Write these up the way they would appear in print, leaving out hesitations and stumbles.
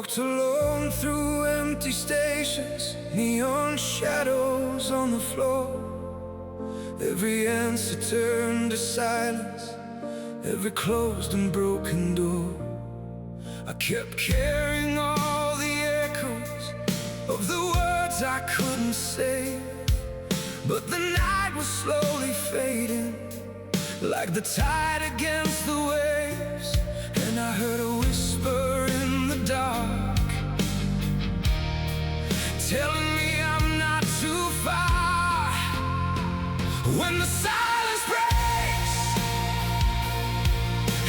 walked alone through empty stations, neon shadows on the floor. Every answer turned to silence, every closed and broken door. I kept carrying all the echoes of the words I couldn't say, but the night was slowly fading, like the tide against the waves. And I heard a whisper in the dark, telling me I'm not too far. When the silence breaks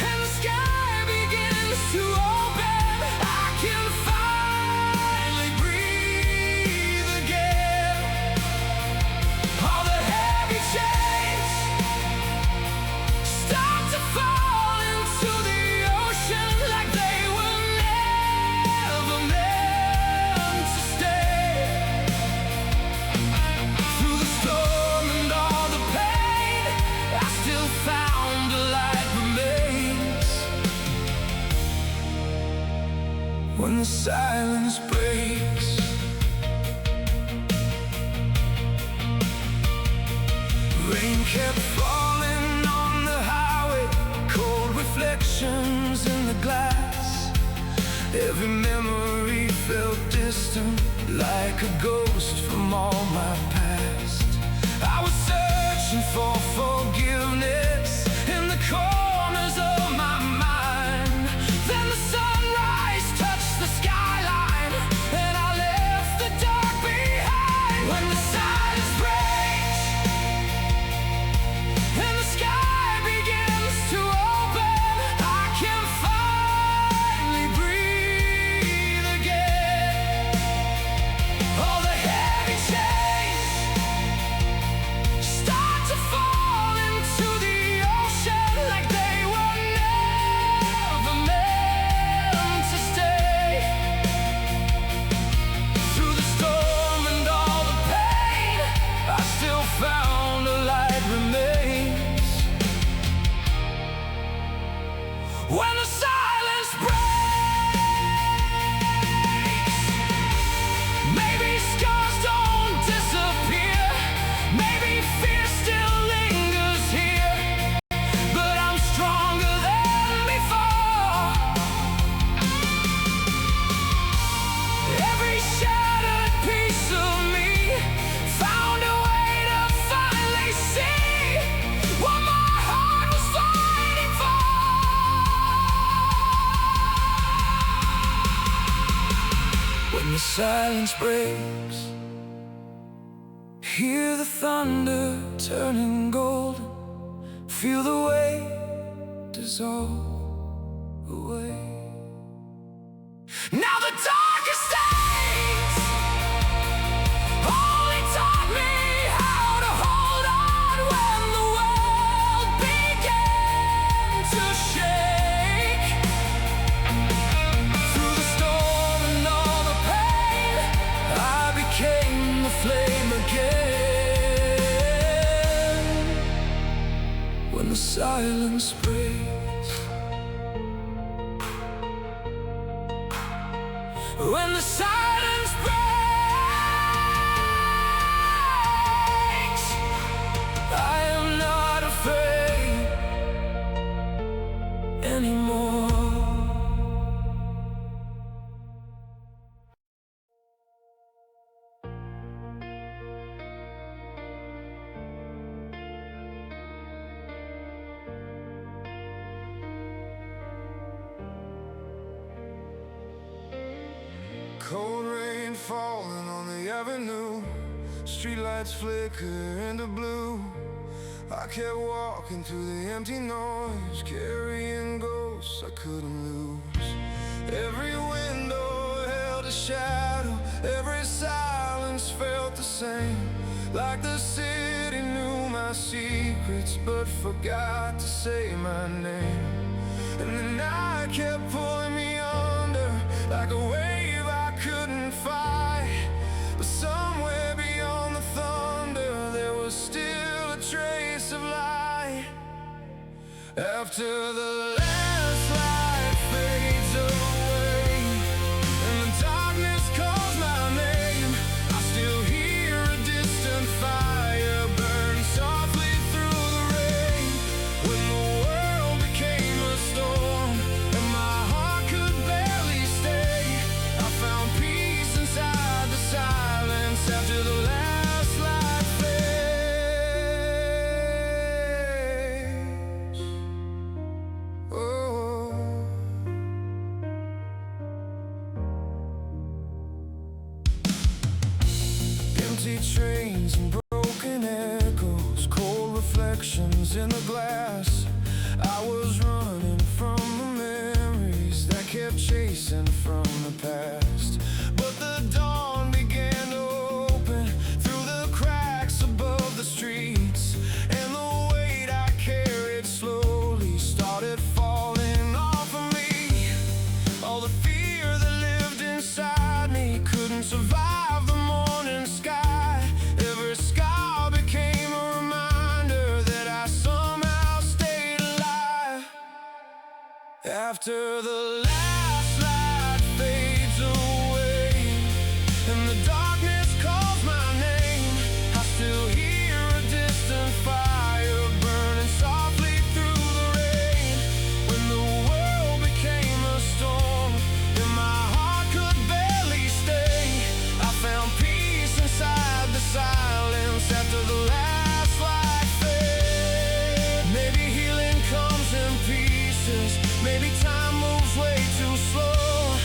and the sky begins to open, I can finally breathe again. All the heavy chains start to fall into the ocean, like they were never meant to stay. Through the storm and all the pain, I still found a light remains. When the silence breaks, rain kept falling on the highway, cold reflections in the glass. Every memory felt distant, like a ghost from all my past. I was searching for forgiveness in the corners of my mind. Then the sunrise touched the skyline, and I left the dark behind. When the silence breaks and the sky begins to open, I can finally breathe again. All the heavy chains start to fall into the ocean, like they were never meant to stay. Through the storm and all the pain, I still found a light remains. When the silence breaks, maybe scars don't disappear, maybe fear still lingers here, but I'm stronger than before. Every shattered piece of me found a way to finally see what my heart was fighting for. When the silence breaks, hear the thunder turning golden, feel the weight dissolve away. Now the darkest days only taught me how to hold on when the world began to shake. Through the storm and all the pain, I became the flame again. When the silence breaks, when the silence breaks, I am not afraid anymore. Cold rain falling on the avenue, streetlights flicker into blue. I kept walking through the empty noise, carrying ghosts I couldn't lose. Every window held a shadow, every silence felt the same, like the city knew my secrets but forgot to say my name. And the night kept pulling me under, like a wave I couldn't fight. But somewhere beyond the thunder, there was still a trace of light. After the last light fades away and reflections in the glass. I was running from the memories that kept chasing from the past. But the dawn began to open through the cracks above the streets, and the weight I carried slowly started falling off of me. All the fear that lived inside me couldn't survive the morning sky. Every scar became a reminder that I somehow stayed alive. After the last light fades away and the darkness calls my name, I still hear a distant fire burning softly through the rain. When the world became a storm and my heart could barely stay, I found peace inside the silence after the last light fades. Maybe healing comes in pieces, maybe time moves way too slow,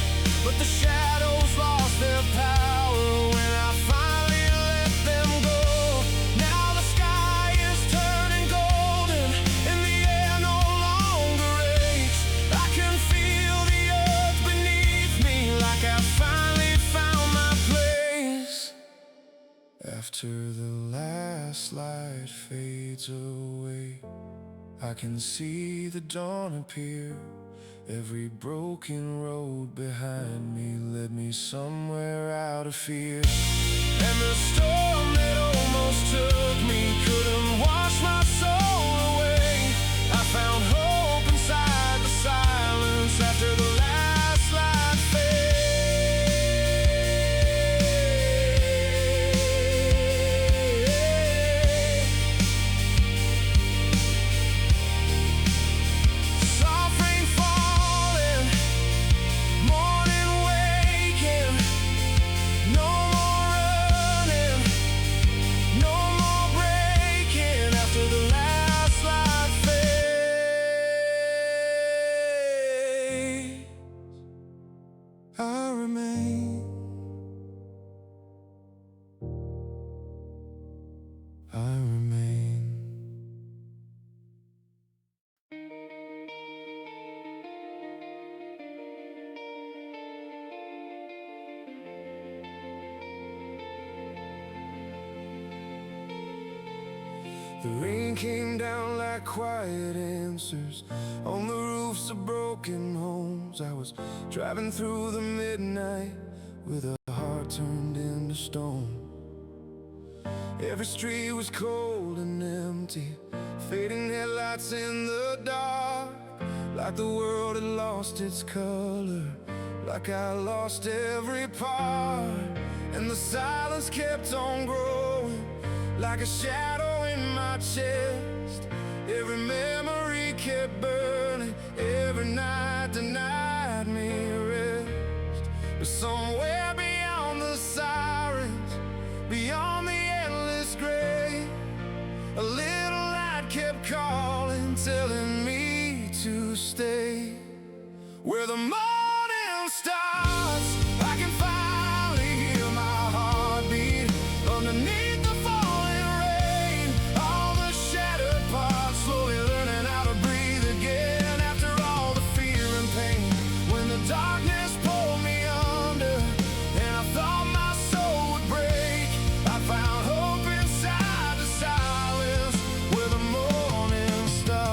but the shadows lost their power when I finally let them go. Now the sky is turning golden and the air no longer aches. I can feel the earth beneath me like I finally found my place. After the last light fades away, I can see the dawn appear. Every broken road behind me led me somewhere out of fear. And the storm that almost took me couldn't wash my soul away. I found hope inside the silence after the last light fades. Soft rain falling, morning waking, no more running, no more breaking. After the last light fades, I remain. I remain. The rain came down like quiet answers on the roofs of broken homes. I was driving through the midnight with a heart turned into stone. Every street was cold and empty, fading headlights in the dark, like the world had lost its color, like I lost every part. And the silence kept on growing, like a shadow in my chest. Every memory kept burning, every night denied me rest. But somewhere beyond the sirens, beyond the endless gray, a little light kept calling, telling me to stay. Where the morning starts, I can finally hear my heartbeat underneath the falling rain. All the shattered parts slowly learning how to breathe again. After all the fear and pain, when the darkness pulled me under and I thought my soul would break, I found hope inside the silence where the morning starts.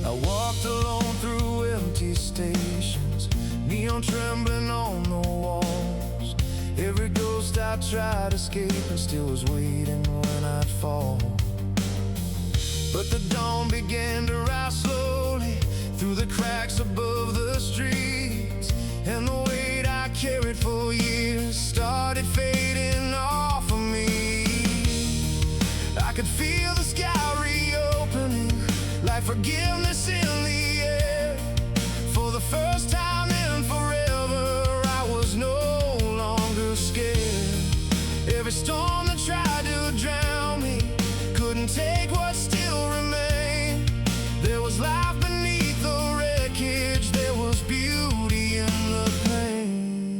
I walked alone through empty stations, neon trembling on the walls. Every ghost I tried escaping still was waiting when I'd fall. But the dawn began to rise slowly through the cracks above the streets, and the weight I carried for years started fading off of me. I could feel the sky reopening, like forgiveness in the air. For the first time in forever, I was no longer scared. Every storm that tried to drown me couldn't take what still remained. There was life beneath the wreckage, there was beauty in the pain.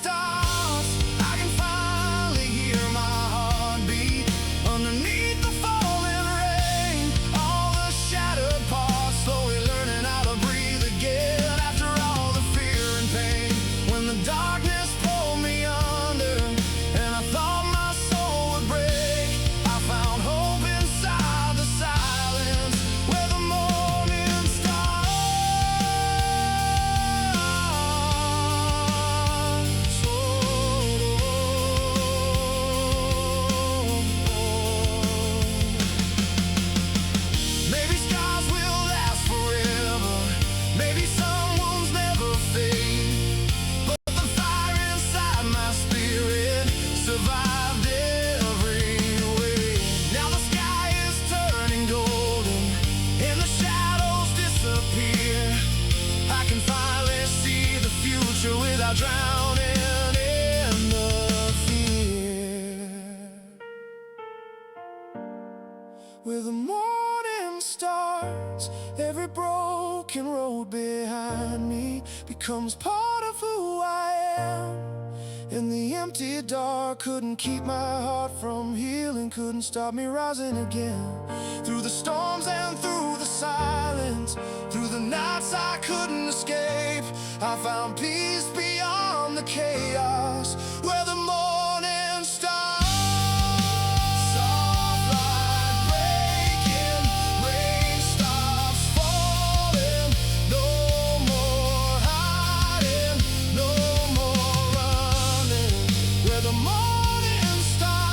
starts, I can finally hear my heartbeat underneath the falling rain. All the shattered parts slowly learning how to breathe again after all the fear and pain. When the darkness pulled me under and I thought my soul would break, I found hope inside the silence where the morning starts. Maybe scars will last forever, maybe some wounds never fade, but the fire inside my spirit survived every way. Now the sky is turning golden and the shadows disappear. I can finally see the future without drowning in the fear. Where the morning starts, every broken road behind me becomes part of who I am. And the empty dark couldn't keep my heart from healing, couldn't stop me rising again. Through the storms and through the silence, through the nights I couldn't escape, I found peace beyond the chaos where the morning starts. Soft light breaking, rain stops falling. No more hiding, no more running. Where the morning starts,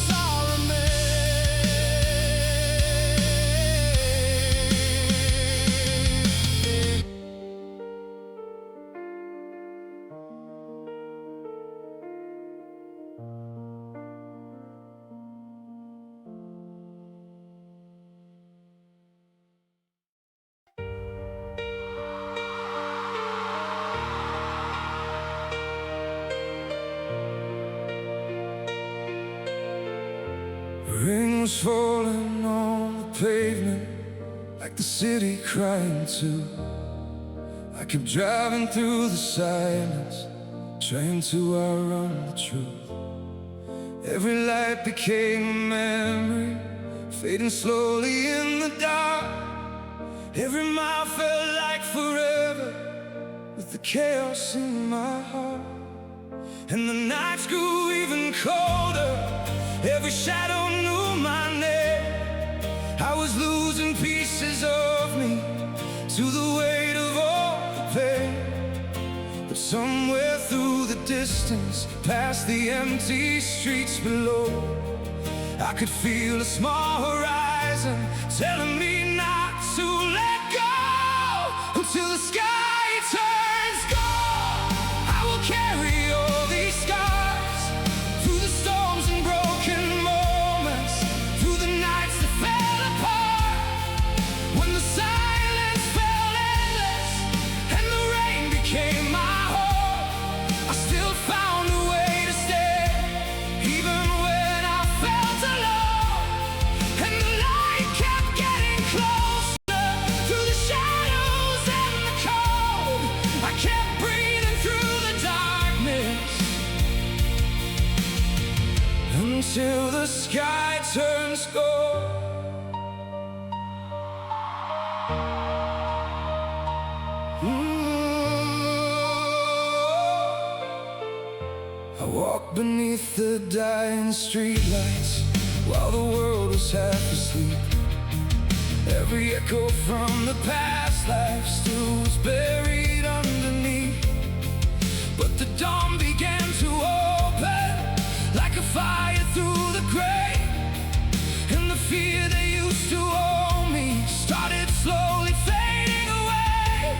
I remain. Rain was falling on the pavement like the city crying too. I kept driving through the silence, trying to outrun the truth. Every light became a memory, fading slowly in the dark. Every mile felt like forever, with the chaos in my heart. And the nights grew even colder, every shadow knew my name. I was losing pieces of me to the weight of all the pain. But somewhere through the distance, past the empty streets below, I could feel a small horizon telling me not to let go until the sky turns gold. I will carry all these scars through the storms and broken moments, through the nights that fell apart, when the silence felt endless and the rain became my hope. I still found a way to stay, even when I felt alone. And the light kept getting closer through the shadows and the cold. I kept breathing through the darkness until the sky turns gold. I walked beneath the dying streetlights while the world was half asleep. Every echo from the past life still was buried underneath. But the dawn began to open like a fire through the grave, and the fear that used to own me started slowly fading away.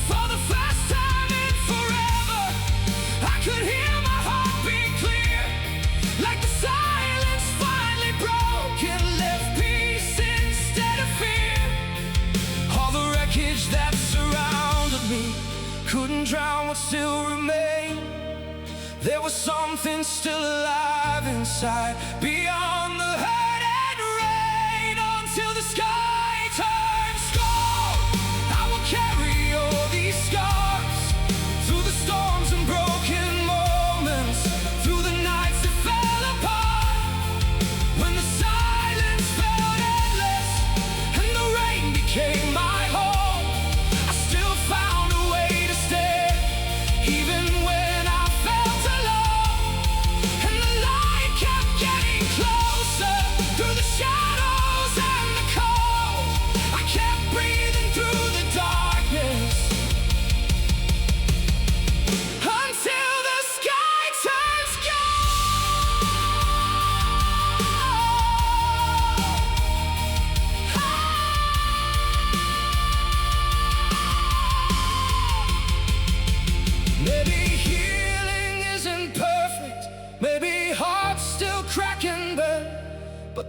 For the first time in forever, I could hear my heartbeat clear, like the silence finally broke and left peace instead of fear. All the wreckage that surrounded me couldn't drown what still remained. There was something still alive inside, beyond the hurt and rain, until the sky turns gold. I will carry all these scars through the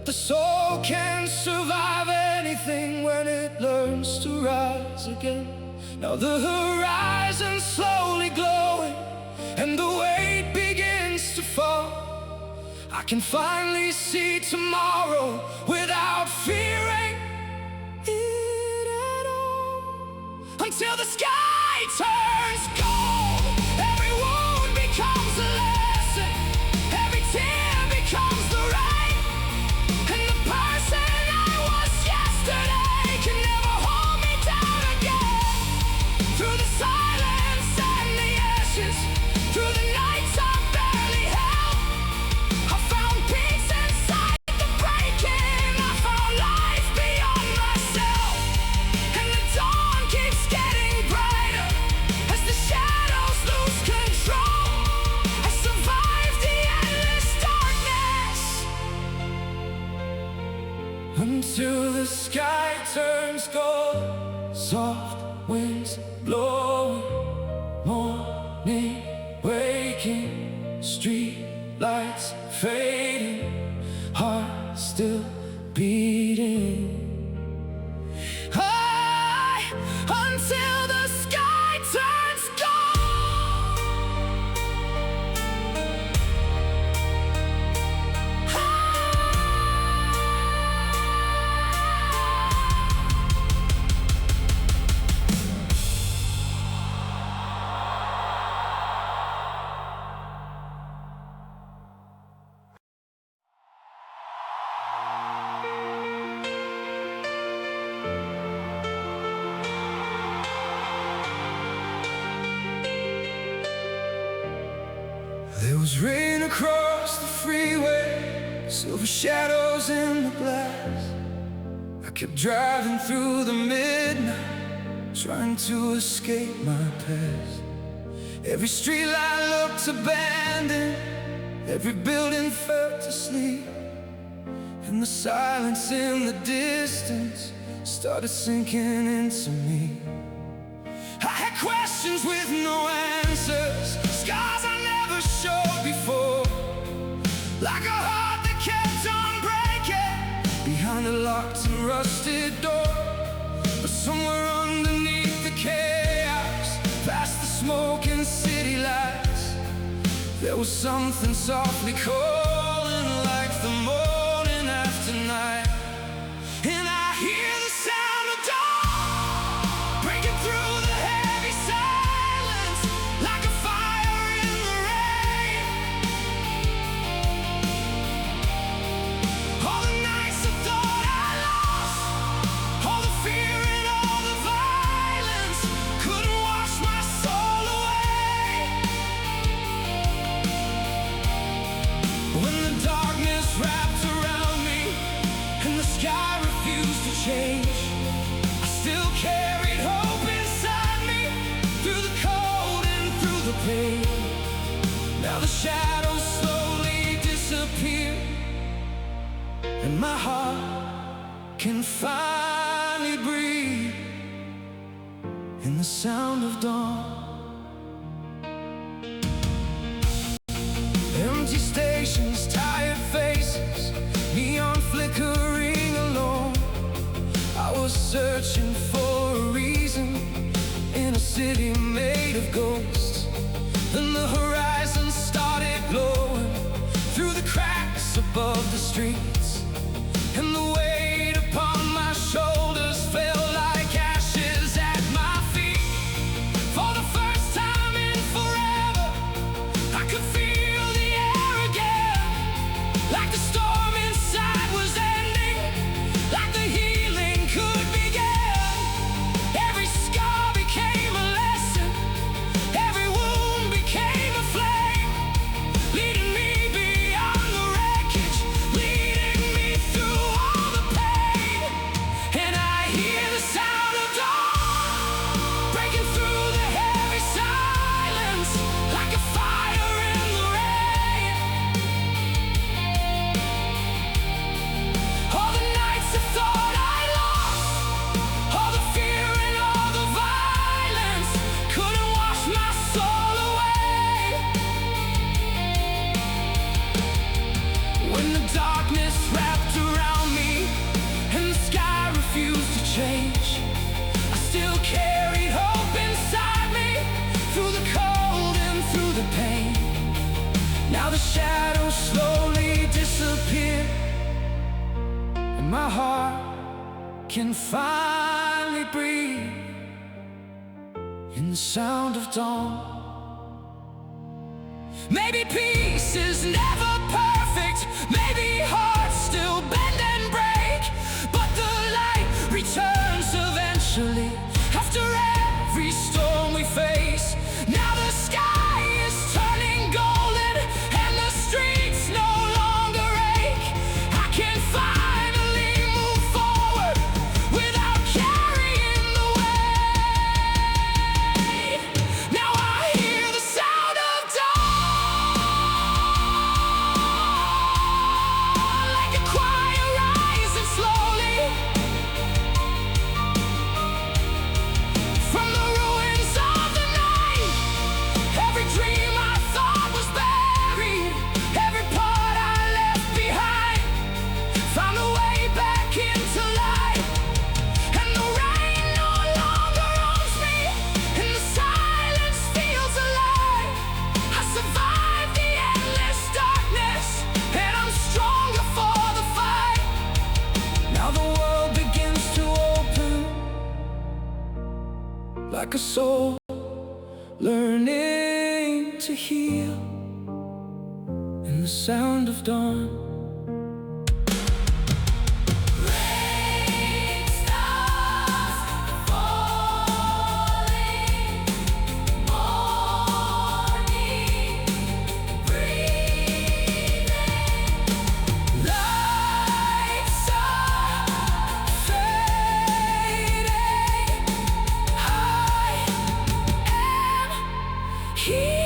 The soul can survive anything when it learns to rise again. Now the horizon's slowly glowing and the weight begins to fall. I can finally see tomorrow without fearing it at all. Until the sky turns gold, every wound becomes a lesson, every tear becomes the rain, and the person I was yesterday can never hold me down again. Through the silence and the ashes, through the nights I barely held, I found peace inside the breaking. I found life beyond myself, and the dawn keeps getting brighter as the shadows lose control. I survived the endless darkness until the sky turns gold. Soft winds blowing, morning waking, street lights fading, heart still beating. Until the sky turns gold. There was rain across the freeway, silver shadows in the glass. I kept driving through the midnight, trying to escape my past. Every streetlight looked abandoned, every building felt asleep, and the silence in the distance started sinking into me. I had questions with no answers, scars I never showed before, like a heart that kept on breaking behind a locked and rusted door. But somewhere underneath the chaos, past the smoking city lights, there was something softly calling, like the morning after night. And I hear the sound of dawn breaking through the heavy silence, like a fire in the rain. All the nights I thought I lost, all the fear and all the violence couldn't wash my soul away. When the darkness wrapped around me and the sky refused to change, I still carried hope inside me, through the cold and through the pain. Now the shadows slowly disappear, and my heart can finally breathe in the sound of dawn. Empty stations, tired faces, neon flickering alone. I was searching for a reason in a city made of ghosts. Then the horizon started glowing through the cracks above the streets, and the weight upon my shoulders felt like ashes at my feet. For the first time in forever, I could feel the air again, like the storm inside was ending, like the healing could begin. Every scar became a lesson, every wound became a the shadows slowly disappear, and my heart can finally breathe in the sound of dawn. Maybe peace is never perfect, maybe hearts still bend and break, but the light returns eventually after every storm we face. Now the sky is turning golden and the streets no longer ache. I can finally move forward without carrying the weight. Now I hear the sound of dawn, like a choir rising slowly from the ruins of the night. Every dream I thought was buried, every part I left behind, found a way back into light. And the rain no longer owns me, and the silence feels alive. I survived the endless darkness, and I'm stronger for the fight. Now the world begins to open, like a soul learning to heal in the sound of dawn. Rain starts falling, morning breathing, lights are fading. I am healing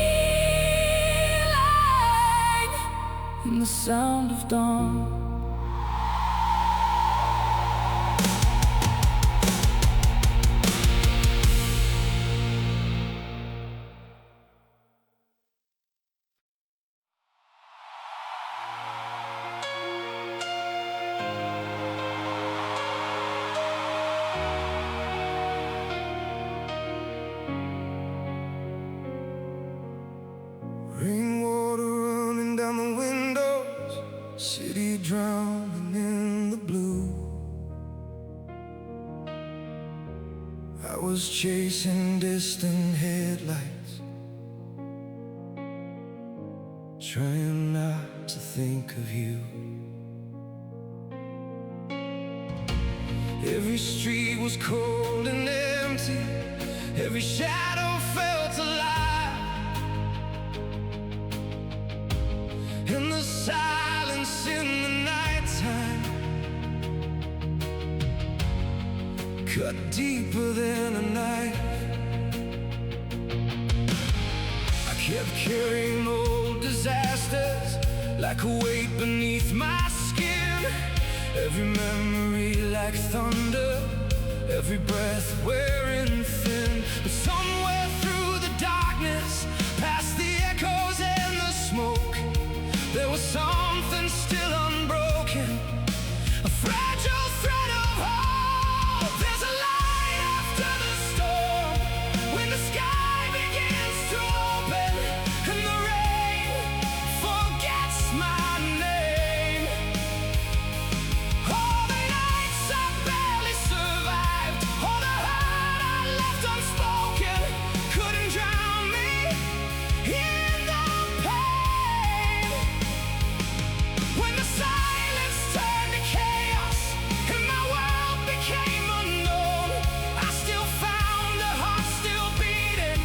in the sound of dawn. Rainwater running down the windows, city drowning in the blue. I was chasing distant headlights, trying not to think of you. Every street was cold and empty, every shadow felt alive, and the silence in the nighttime cut deeper than a knife. I kept carrying old disasters like a weight beneath my skin, every memory like thunder, every breath wearing thin. But somewhere through the darkness, past the echoes and the smoke, there was something still unbroken, a fragile thread of hope. There's a light after the storm, when the sky begins to open and the rain forgets my name. All the nights I barely survived, all the hurt I left unspoken, couldn't drown me in the pain. When the silence turned to chaos and my world became unknown, I still found a heart still beating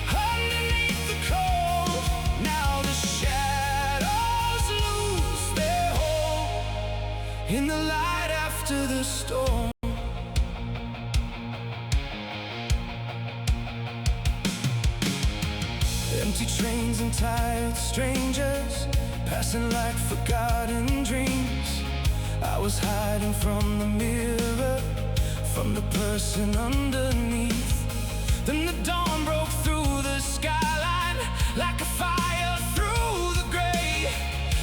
underneath the cold. Now the shadows lose their hold in the light after the storm. Empty trains and tired strangers passing like forgotten dreams. I was hiding from the mirror, from the person underneath. Then the dawn broke through the skyline like a fire through the gray,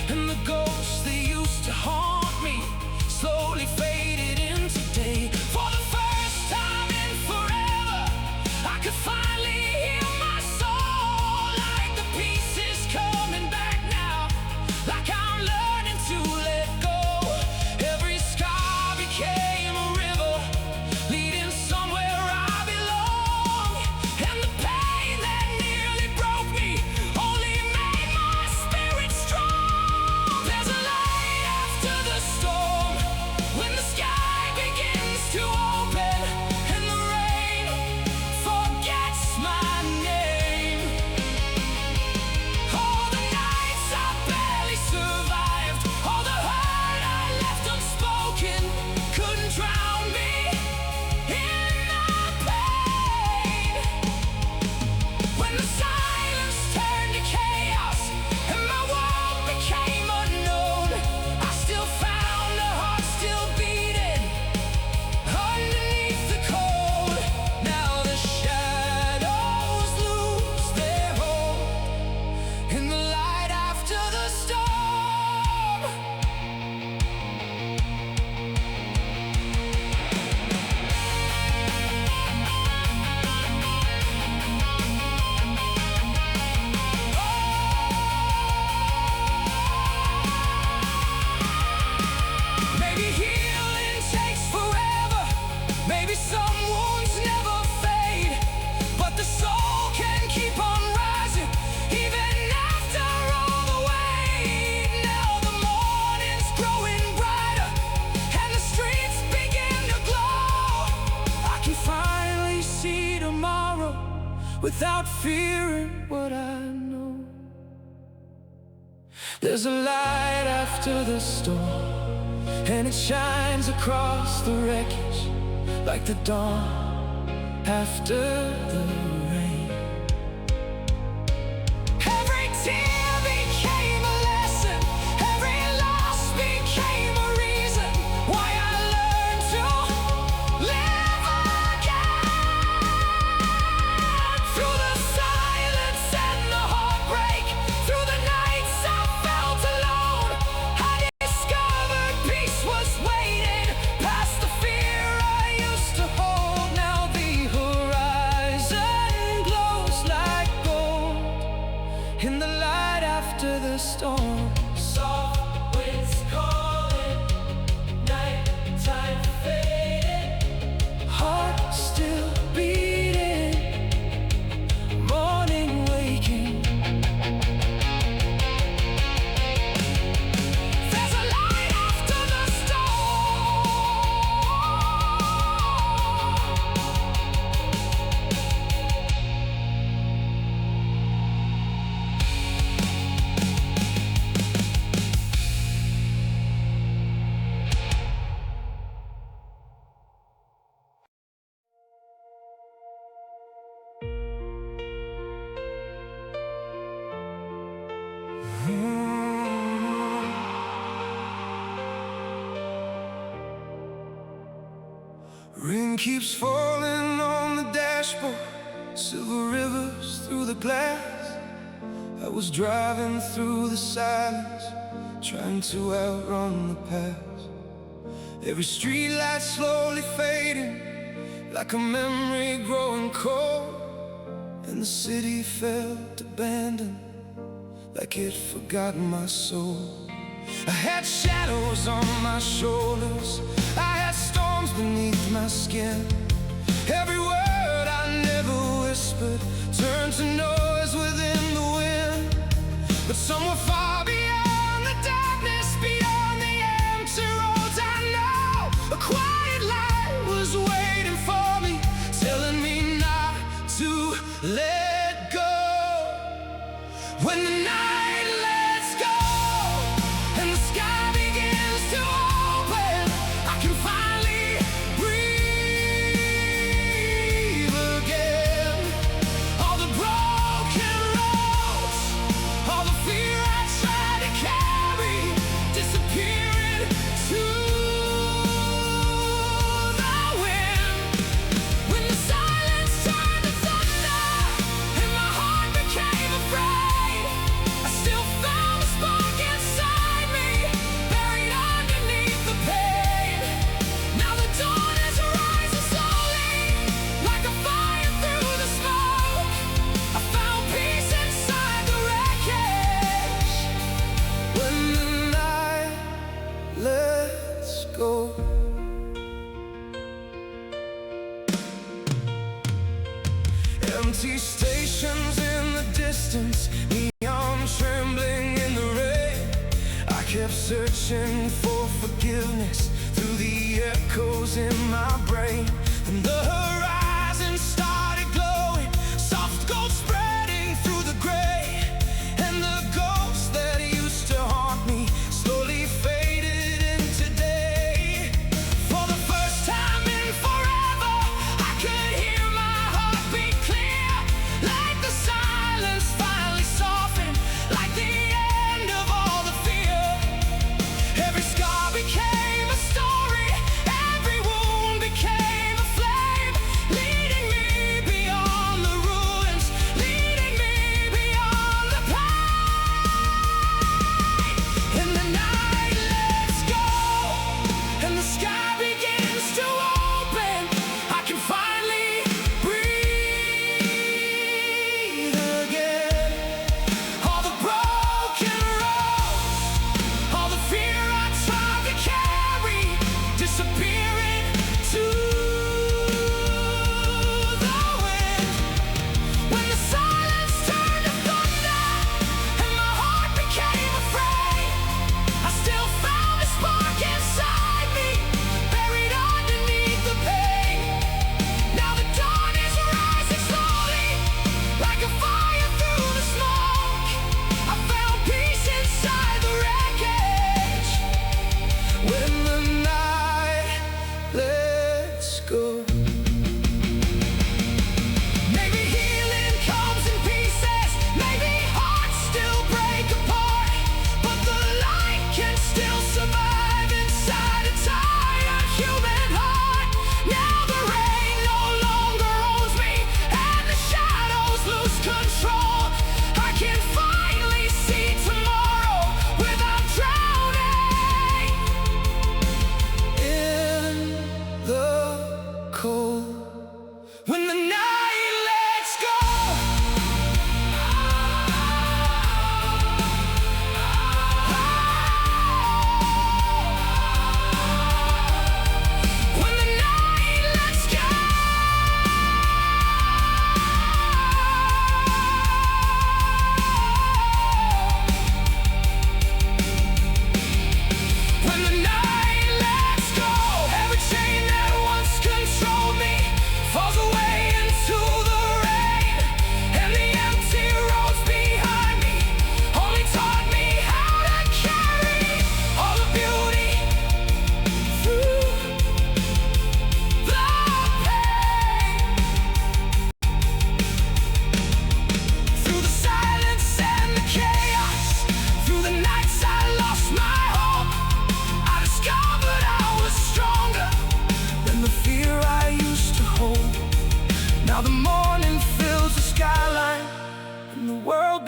and the ghosts that used to haunt me slowly faded into day. For the first time in forever, I could finally hear my soul, like the pieces coming back without fearing what I know. There's a light after the storm, and it shines across the wreckage like the dawn after the rain. Every tear became a lesson, every loss became a reason why I learned to live again. Through the silence and the heartbreak, through the nights I felt alone, I discovered peace was waiting past the fear I used to hold. Now the horizon glows like gold in the light after the storm. Soft winds calling, nighttime fading, heart still beating, morning waking. There's a light after the storm. Rain keeps falling on the dashboard, silver rivers through the glass. I was driving through the silence, trying to outrun the past. Every streetlight slowly fading, like a memory growing cold. And the city felt abandoned, like it forgot my soul. I had shadows on my shoulders, I had storms beneath my skin. Every word I never whispered turned to noise within the wind. But somewhere far beyond the darkness, beyond the empty roads, I know a quiet light was waiting for me, telling me not to let go. When the night lets go and the sky begins to open, I can finally breathe again. All the broken roads, all the fear I tried to carry, disappearing to the wind. When the silence turned to thunder and my heart became afraid, I still found a spark inside me, buried underneath the pain. Now the dawn is rising slowly, like a fire through the smoke. I found peace inside the wreckage. When the night lets go. Empty stations in the distance, neon trembling in the rain. I kept searching for forgiveness through the echoes in my brain. And the horizon started glowing, soft gold spreading through the gray. And the ghosts that used to haunt me slowly faded into day. For the first time in forever, I could hear my heartbeat clear, like the silence finally softened, like the end of all the fear. Every scar became a story, every wound became a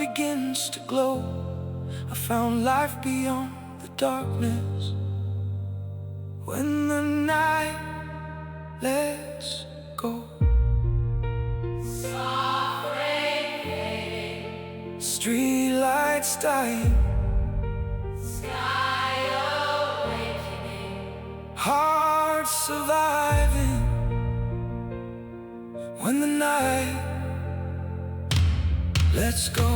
begins to glow. I found life beyond the darkness. When the night lets go. Soft rain fading, Street lights dying, sky awakening. hearts surviving. When the night lets go.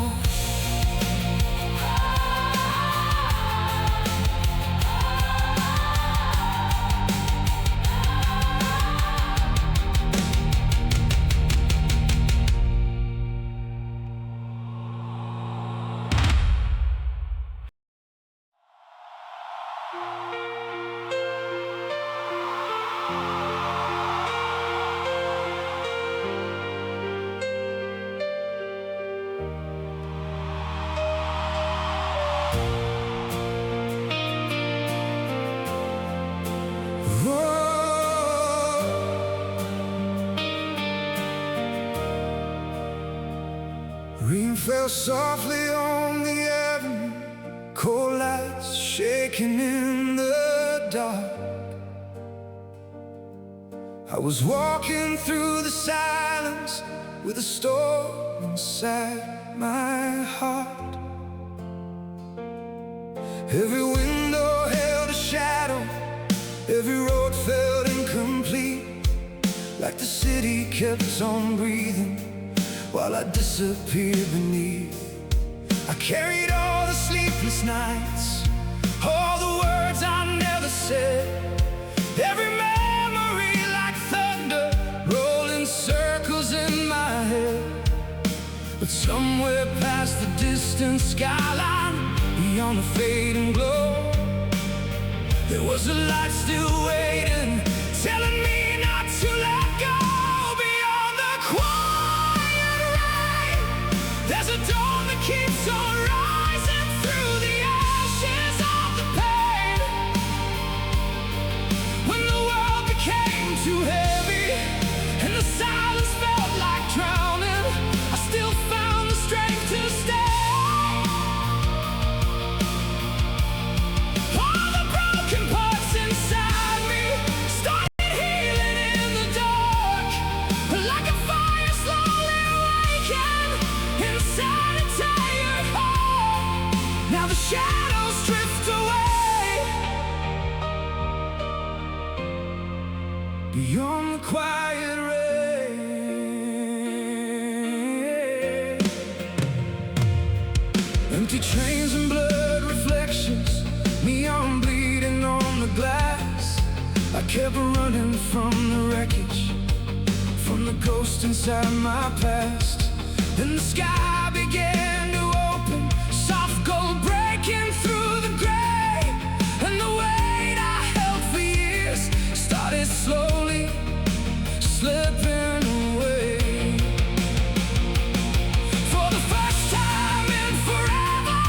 Rain fell softly on the avenue, cold lights shaking in the dark. I was walking through the silence with a storm inside my heart. Every window held a shadow, every road felt incomplete, like the city kept on breathing while I disappeared beneath. I carried all the sleepless nights, all the words I never said, every memory like thunder rolling circles in my head. But somewhere past the distant skyline, beyond the fading glow, there was a light still waiting, telling me not to let go. Beyond the quiet rain, there's a dawn that keeps on rising through the ashes of the pain. When the world became too heavy and the silence felt like drowning, I still found the strength to stay. All the broken parts inside me started healing in the dark, like a fire slowly awakened inside a tired heart. Now the shadows drift away beyond the quiet rain. Empty trains and blurred reflections, neon bleeding on the glass. I kept running from the wreckage, from the ghost inside my past. Then the sky began to open, soft gold breaking through the gray, and the weight I held for years started slowly slipping away. For the first time in forever,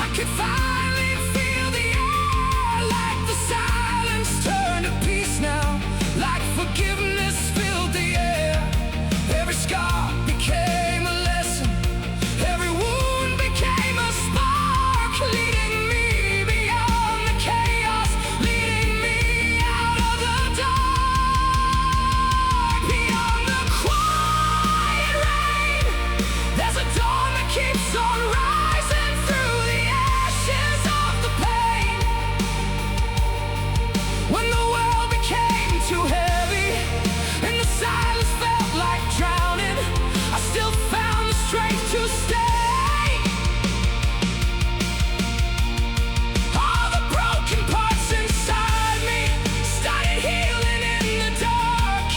I could finally feel the air, like the silence turned to peace now, like forgiveness filled the air. Every scar became a lesson, every wound became a spark, leading me beyond the chaos, leading me out of the dark. Beyond the quiet rain, there's a dawn that keeps on rising through the ashes of the pain. When the world became too heavy and the silence felt like drowning, I still found the strength to stay. All the broken parts inside me started healing in the dark,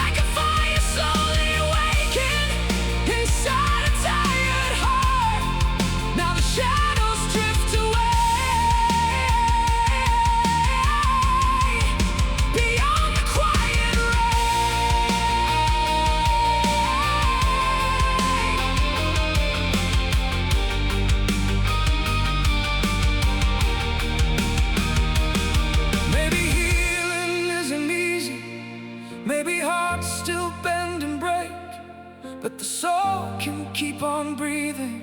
like a fire slowly awakened inside a tired heart. Now the shadows drift away beyond the quiet rain. Maybe healing isn't easy, maybe hearts still bend and break, but the soul can keep on breathing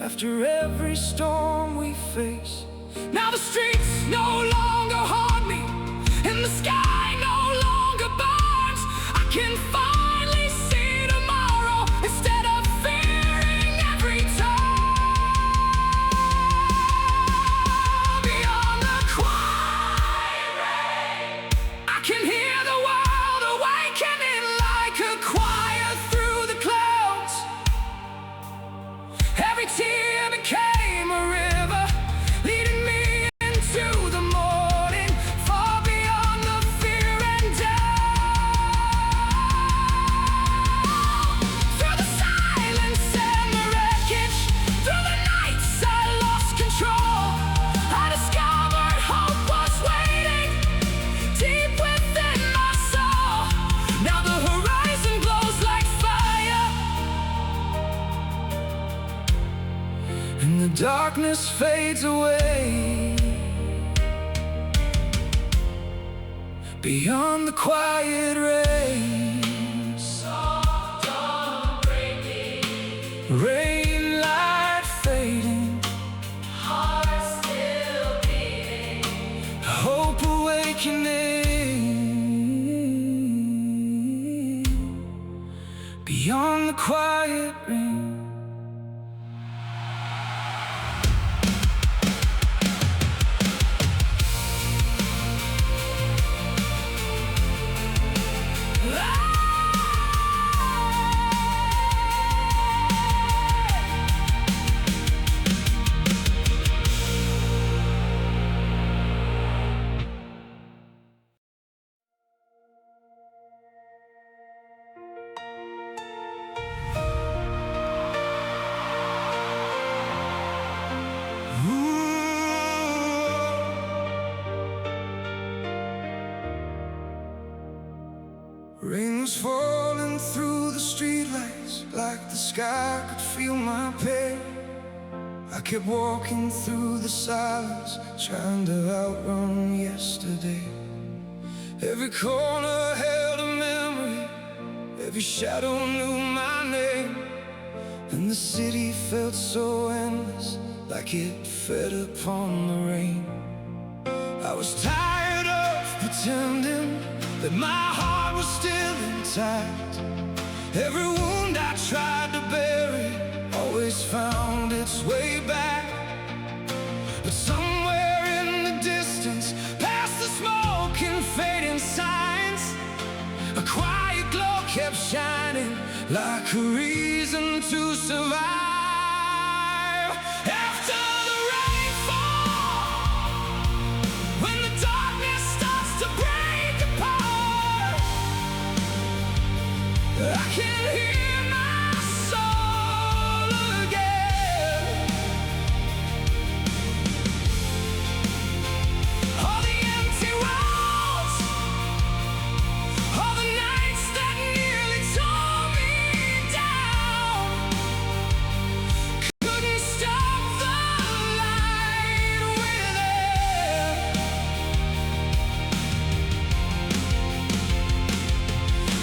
after every storm we face. Now the streets no longer haunt me, and the sky no longer burns. I can finally see tomorrow instead of fearing every turn. Beyond the quiet rain, I can hear the world awakening like a choir through the clouds. Every tear became a river, leading me into the morning, far beyond the fear and doubt. Through the silence and the wreckage, through the nights I lost control, I discovered hope was waiting deep within my soul. Now the horizon glows like fire, and the darkness fades away. Beyond the quiet rain, Soft dawn breaking, rain light fading, heart still beating. hope awakening. Beyond the quiet rain. Rain was falling through the streetlights, like the sky could feel my pain. I kept walking through the silence, trying to outrun yesterday. Every corner held a memory, every shadow knew my name, and the city felt so endless, like it fed upon the rain. I was tired of pretending that my heart was still intact. Every wound I tried to bury always found its way back. But somewhere in the distance, past the smoke and fading signs, a quiet glow kept shining like a reason to survive. After the rainfall, when the darkness starts to break apart, I can hear my soul again. All the empty walls, all the nights that nearly tore me down, couldn't stop the light within.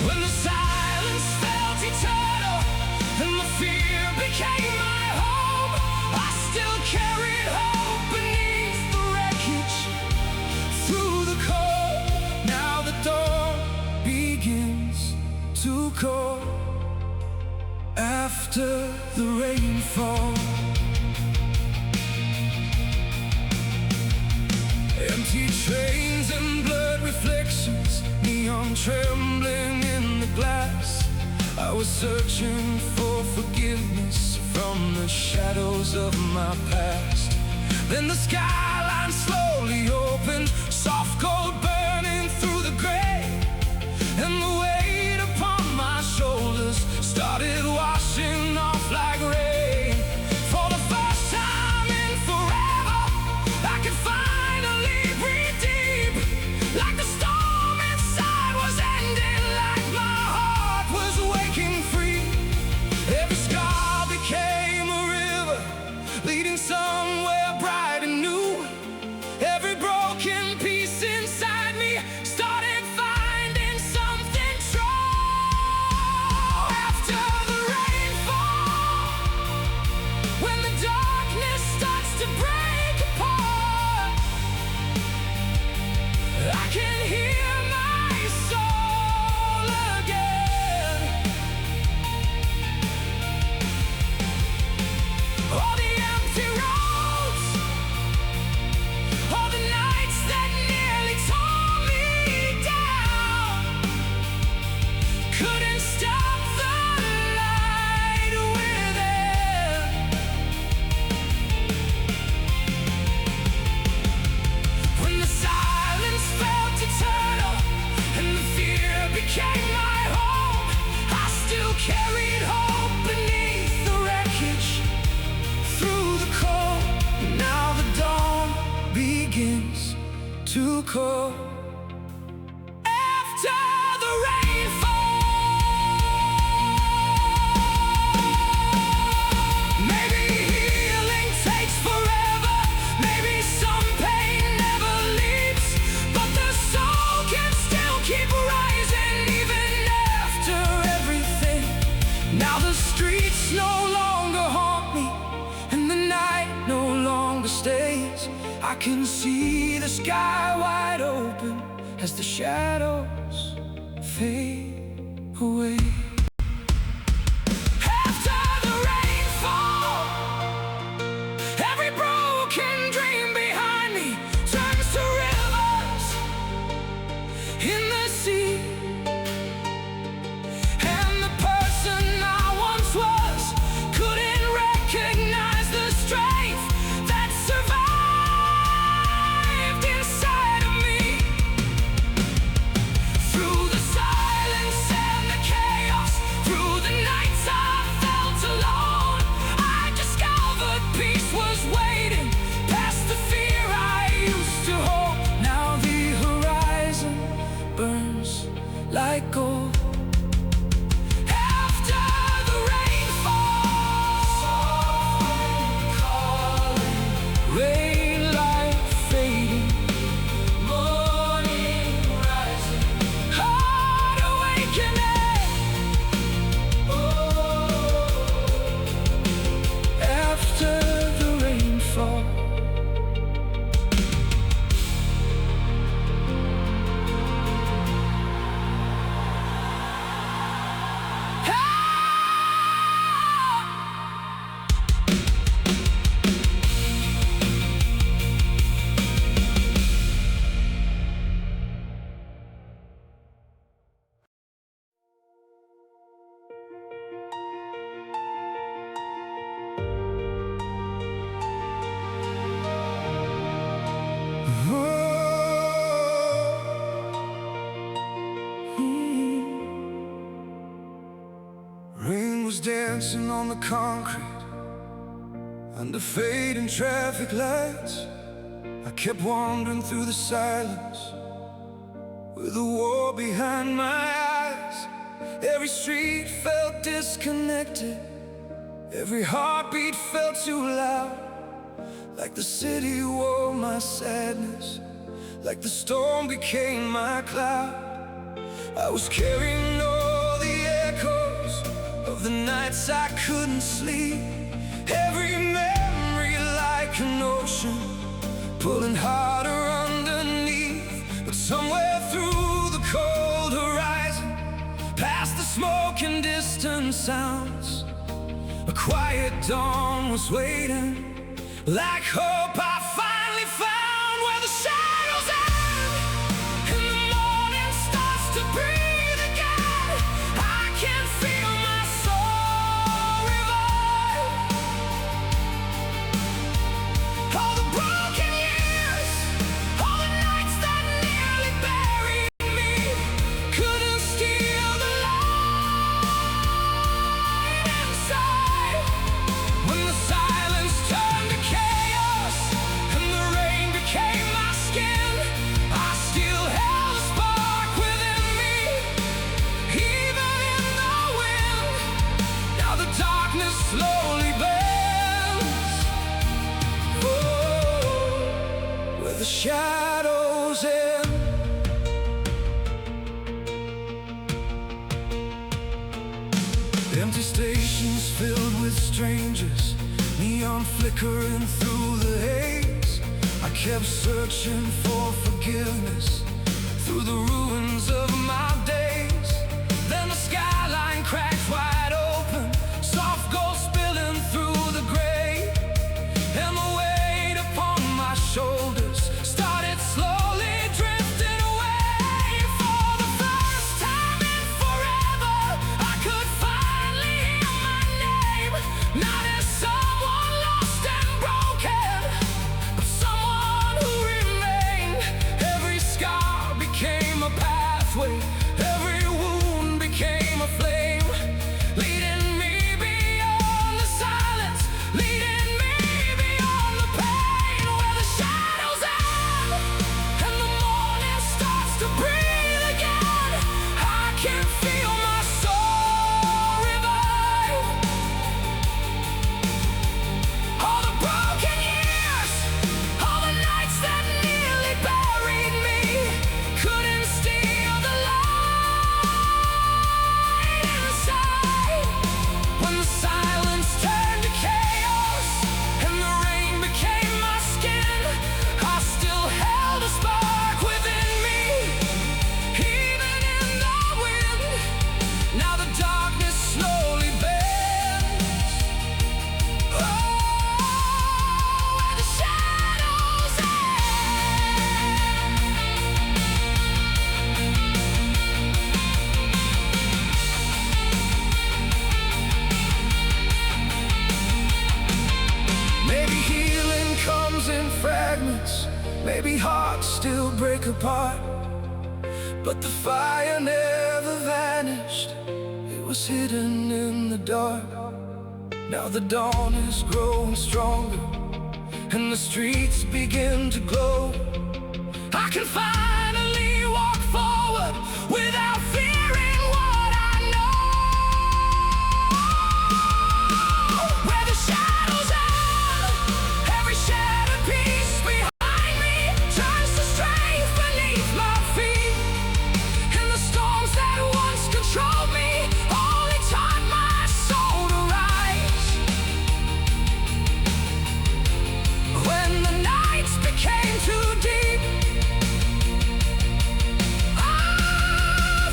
When the silence felt eternal and the fear became my home, I still carried hope beneath the wreckage. Through the cold, now the dawn begins to call. After the rainfall, empty trains and blurred reflections, neon trembling in the glass. I was searching for forgiveness from the shadows of my past. Then the skyline slowly opened, soft cold burning through the gray, and the weight upon my shoulders started washing off like rain. For the first time in forever, I could finally breathe deep, like the storm inside was ending, like my heart was waking free. Every scar became a river, leading somewhere bright and new. Every broken piece inside When the darkness starts to break apart, I can hear my soul again. All the empty roads, all the nights that nearly tore me down, couldn't stop the light within. When the silence felt eternal and the fear became my home, I still carried hope beneath the wreckage, through the cold. Now the dawn begins to call. After the rainfall, maybe healing takes forever, maybe some pain never leaves, but the soul can still keep rising even after everything. Now the streets no longer haunt me, and the night no longer stays. I can see the sky wide open as the shadows fade away. After the rainfall, every broken dream behind me turns to rivers in the sea. And the person I once was couldn't recognize the strength that survived inside of me. Through the silence and the chaos, through the nights I felt alone, I discovered peace was waiting past the fear I used to hold. Now the horizon burns like gold. After the rainfall, calling, rain light fading, morning rising, heart awakening. After the rainfall. Rain was dancing on the concrete under fading traffic lights. I kept wandering through the silence with the war behind my eyes. Every street felt disconnected, every heartbeat felt too loud. Like the city wore my sadness, like the storm became my cloud. I was carrying all the echoes of the nights I couldn't sleep. Every memory like an ocean, pulling harder underneath. But somewhere through the cold horizon, past the smoke and distant sounds, a quiet dawn was waiting. Like hope I finally found where the shadows end and the morning starts to breathe again. I can feel my soul revive. All the broken years, all the nights that nearly buried me, couldn't steal the light inside. When the silence turned to chaos and the rain became my skin, I still held a spark within me, even in the wind. Now the darkness slowly bends, where the shadows end. Empty stations filled with strangers, neon flickering through the haze. I kept searching for forgiveness through the ruins of my days. Then the skyline cracked wide open, soft gold spilling through the gray, and the weight upon my shoulders started slowly drifting away. For the first time in forever, I could finally hear my name, not as someone lost and broken, but someone who remained. Every scar became a pathway, every wound became a flame, leading me beyond the silence, leading me beyond the pain. Where the shadows end and the morning starts to breathe again, I can feel my soul revive. All the broken years, all the nights that nearly buried me, couldn't steal the light inside. When the silence turned to chaos and the rain became my skin, I still held a spark within me, even in the wind. Now the darkness slowly bends. Oh, where the shadows Maybe healing comes in fragments, maybe hearts still break apart, but the fire never vanished, it was hidden in the dark. Now the dawn is growing stronger and the streets begin to glow. I can finally walk forward without fearing what I know. Where the shadows end, every shattered piece behind me turns to strength beneath my feet. And the storms that once controlled me only taught my soul to rise. When the nights became too deep,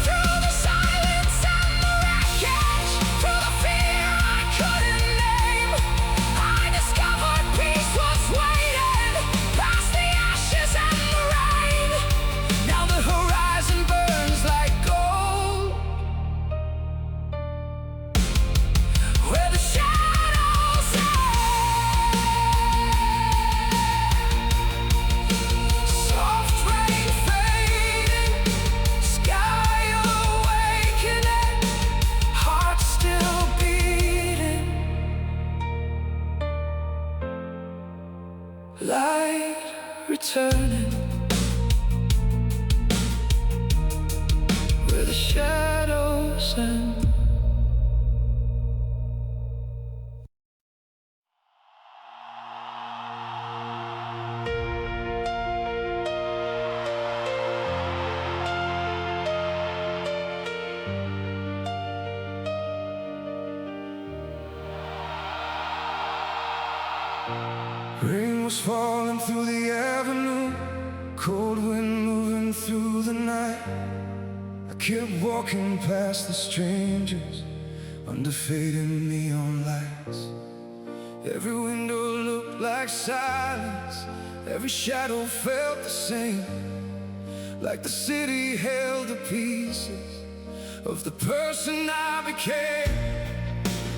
through the silence and the wreckage, through the fear I couldn't name, I discovered peace was waiting past the ashes and the rain. Now the horizon burns like gold, where the shadows soft rain fading, sky awakening, heart still beating, light returning, where the shadows end. Rain was falling through the avenue, cold wind moving through the night. I kept walking past the strangers under fading neon lights. Every window looked like silence, every shadow felt the same, like the city held the pieces of the person I became.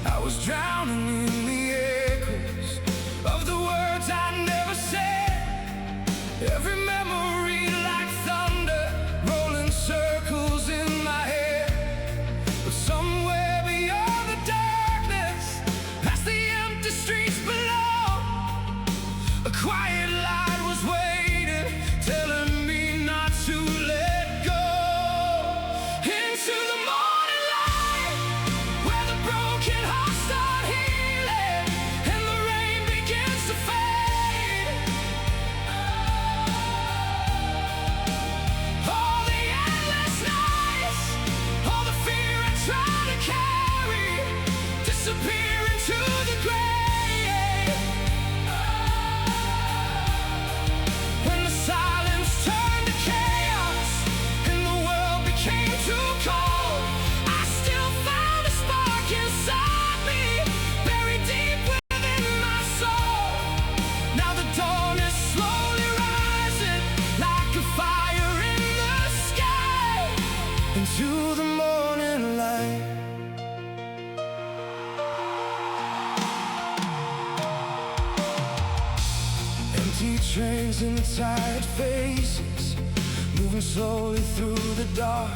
I was drowning in the echoes of the words I never said, every memory like thunder rolling circles in my head. But somewhere beyond the darkness, past the empty streets below, a quiet light was waiting, telling me not to let go. Into the morning light, where the broken hearts start healing. trains and tired faces, moving slowly through the dark.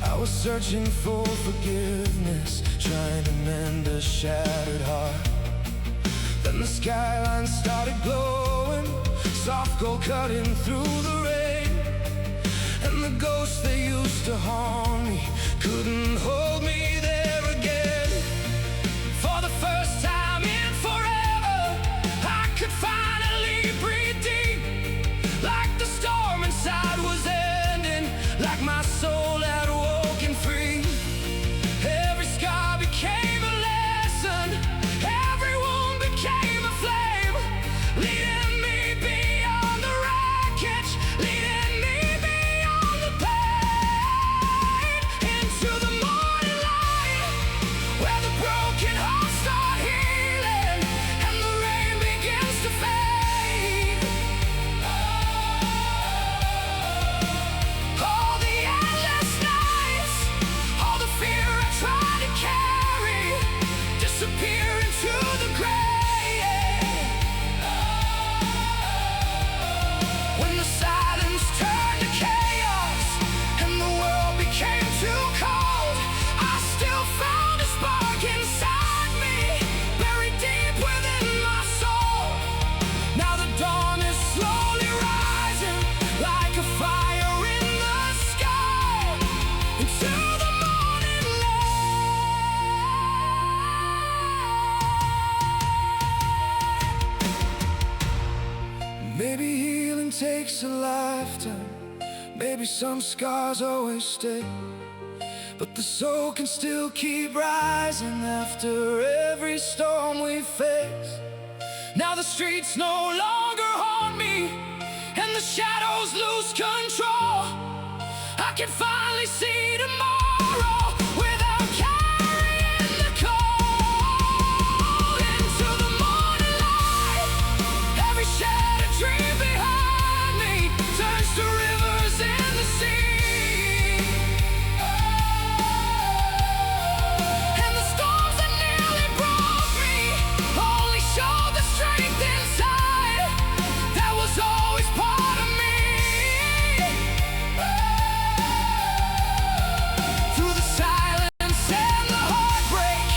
I was searching for forgiveness, trying to mend a shattered heart. Then the skyline started glowing, soft gold cutting through the rain. And the ghosts that used to haunt me couldn't hold me there again. For the first time in forever, I could finally breathe deep. Like the storm inside was ending, like my soul had woken free. Every scar became a lesson, every wound became a flame, leading me beyond the wreckage, leading me beyond the pain, into the morning light, where the broken hearts start healing, and the rain begins to fade. All the endless nights, all the fear I tried to carry, disappear into the grave. When the silence turned to chaos and the world became too cold, I still found a spark inside me, buried deep within my soul. Now the dawn is slowly rising, like a fire in the sky, into the morning light. Maybe healing takes a lifetime, maybe some scars always stay, but the soul can still keep rising after every storm we face. Now the streets no longer haunt me, and the shadows lose control. I can finally see tomorrow without carrying the cold. Into the morning light, every shattered dream behind me turns to rivers in the sea. And the storms that nearly broke me only show the strength inside that was always part of me. Through the silence and the heartbreak,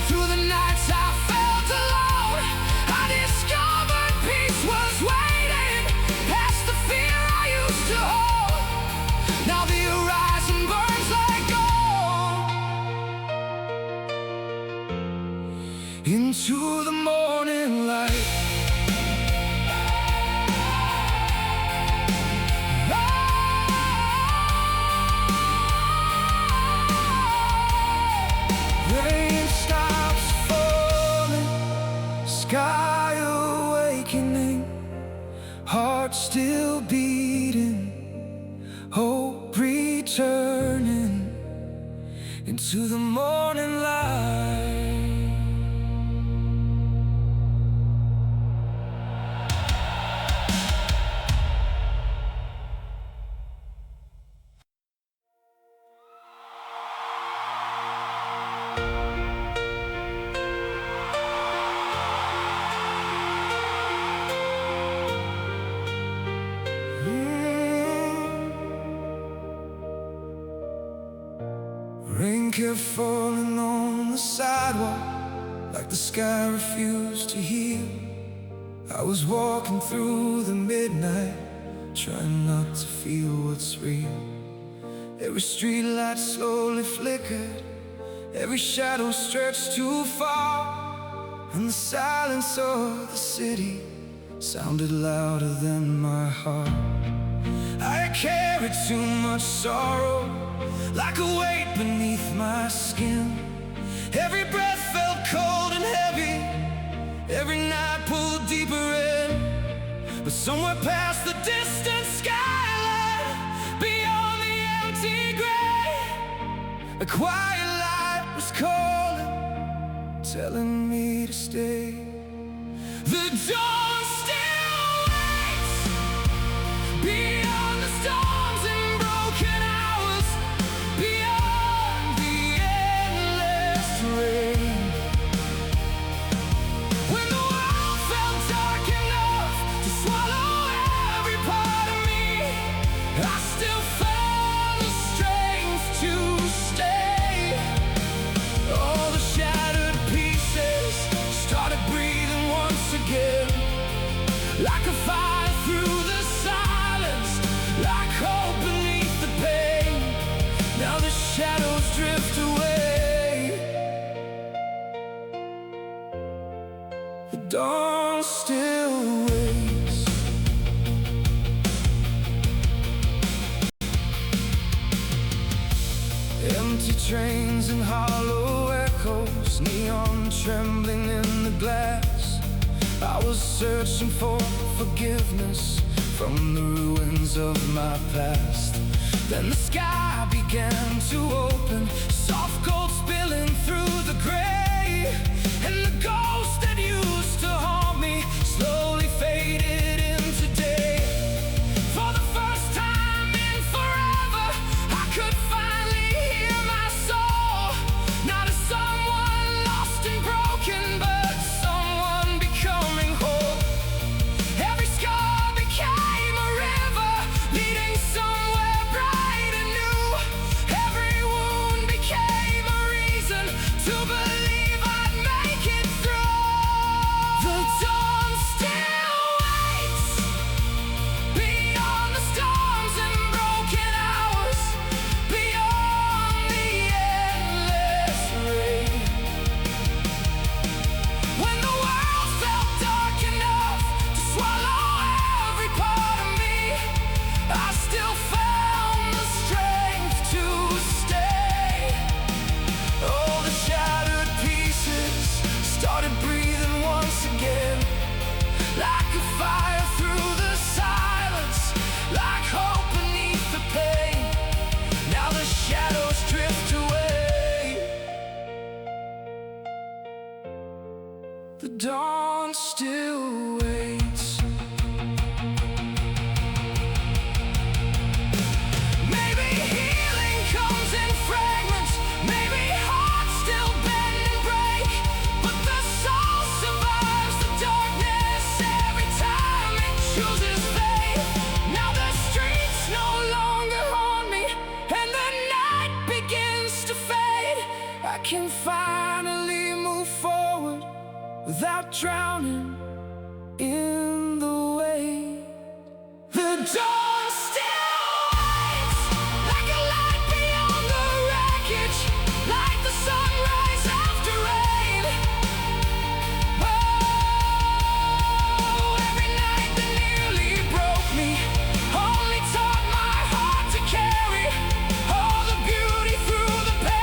through the nights I felt alone, I discovered peace was waiting past the fear I used to hold. Now the horizon burns like gold, into the morning light. Rain stops falling, sky awakening, heart still beating, hope returning, into the morning light. Rain kept falling on the sidewalk, like the sky refused to heal. I was walking through the midnight, trying not to feel what's real. Every street light slowly flickered, every shadow stretched too far, and the silence of the city sounded louder than my heart. I carried too much sorrow, like a weight beneath my skin. Every breath felt cold and heavy, every night pulled deeper in. But somewhere past the distant skyline, beyond the empty gray, a quiet light was calling, telling me to stay. The dawn still waits beyond the storms and broken hours, beyond the endless rain. When the world felt dark enough to swallow like a fire through the silence, like hope beneath the pain. Now the shadows drift away. The dawn still waits. Empty trains and hollow echoes, neon trembling in the glass. I was searching for forgiveness from the ruins of my past. Then the sky began to open, soft gold spilling through the gray, and the ghost that used to haunt me slowly faded into day. For the first time in forever, I could finally hear my soul, not as someone lost and broken, but someone becoming whole. Every scar became a river leading somewhere bright and new. Every wound became a reason to believe I'd make it through. The dawn still waits beyond the storms and broken hours, beyond the endless rain. When the world felt dark enough to swallow every part of me, I still found the strength to stay. All the shattered pieces started breathing once again, like a fire through the silence, like hope beneath the pain. Now the shadows drift away. The dawn still waits. Maybe healing comes in fragments, maybe hearts still bend and break, but the soul survives the darkness every time it chooses faith. Now the streets no longer haunt me, and the night begins to fade. I can finally move forward without drowning in the wave. The dawn still waits, like a light beyond the wreckage, like the sunrise after rain. Oh, every night that nearly broke me only taught my heart to carry all the beauty through the pain.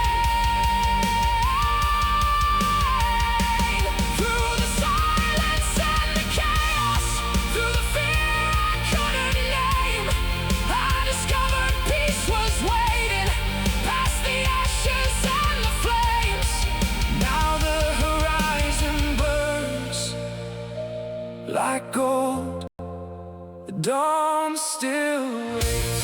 Through the silence and the chaos, through the fear I couldn't name, I discovered peace was waiting past the ashes and the flames. Now the horizon burns like gold. The dawn still waits.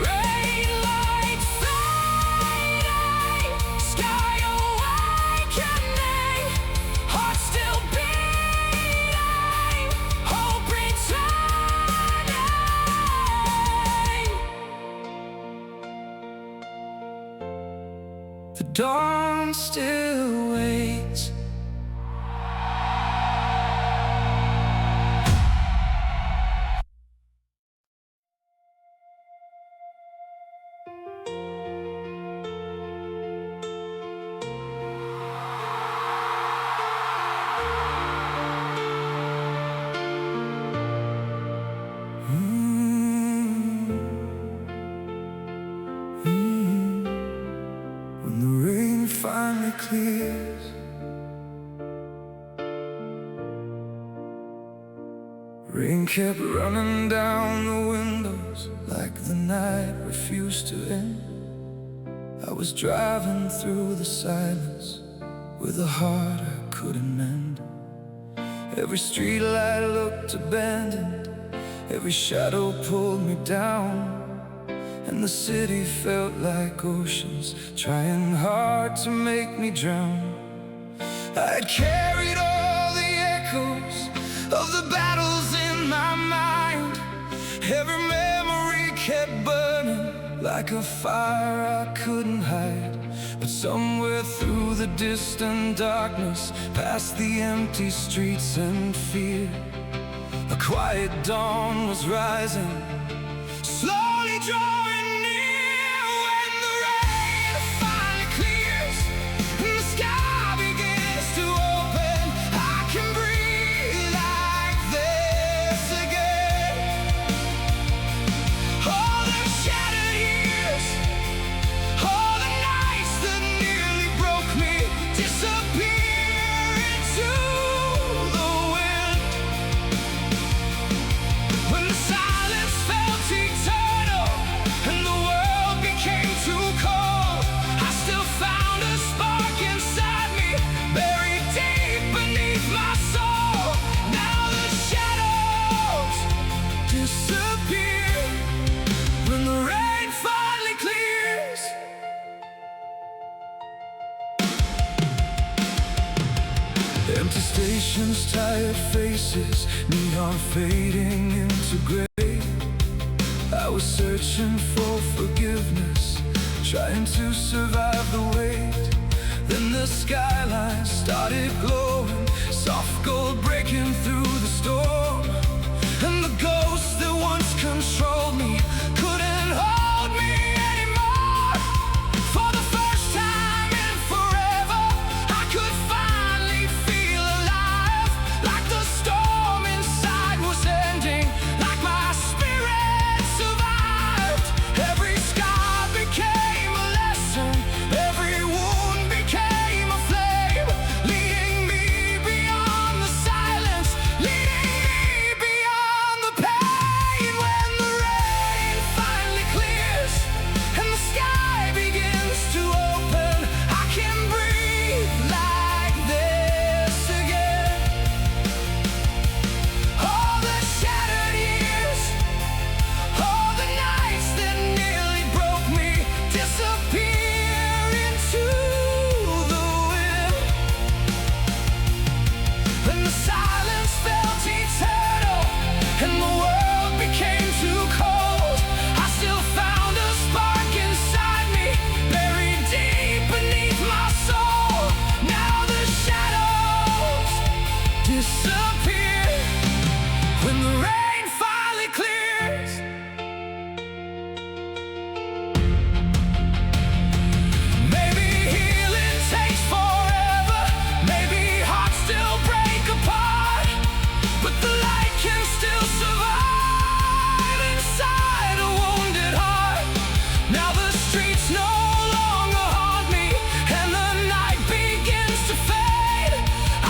Rain light fading, sky awakening, heart still beating, hope returning. The dawn still waits. When the rain finally clears, rain kept running down the windows like the night refused to end. I was driving through the silence with a heart I couldn't mend. Every street light looked abandoned, every shadow pulled me down, and the city felt like oceans trying hard to make me drown. I'd carried all the echoes of the battles in my mind, every memory kept burning like a fire I couldn't hide. But somewhere through the distant darkness, past the empty streets and fear, a quiet dawn was rising, slowly drawing near. When the rain finally clears and the sky begins to open, I can breathe like this again. All the shattered years, all the nights that nearly broke me, disappear into the wind. When the silence felt eternal and the world became too cold, I still found a spark inside me, buried deep beneath my soul. Now the shadows disappear when the rain finally clears. Empty stations, tired faces, neon fading into gray. I was searching for forgiveness, trying to survive the wait. Then the skyline started glowing, soft gold breaking through the storm. And the ghosts that once controlled me couldn't hold me anymore. For the first time in forever, I could finally feel alive. Like the storm inside was ending, like my spirit survived. Every scar became a lesson, every wound became a flame, leading me beyond the silence, leading me beyond the pain. When the rain finally clears and the sky begins to open, I can breathe like this again. All the shattered years, all the nights that nearly broke me, disappear into the wind. When the silence felt eternal and the world became too cold, I still found a spark inside me, buried deep beneath my soul. Now the shadows disappear when the rain finally clears. Maybe healing takes forever, maybe hearts still break apart, but the light can still survive inside a wounded heart. Now the streets no longer haunt me and the night begins to fade.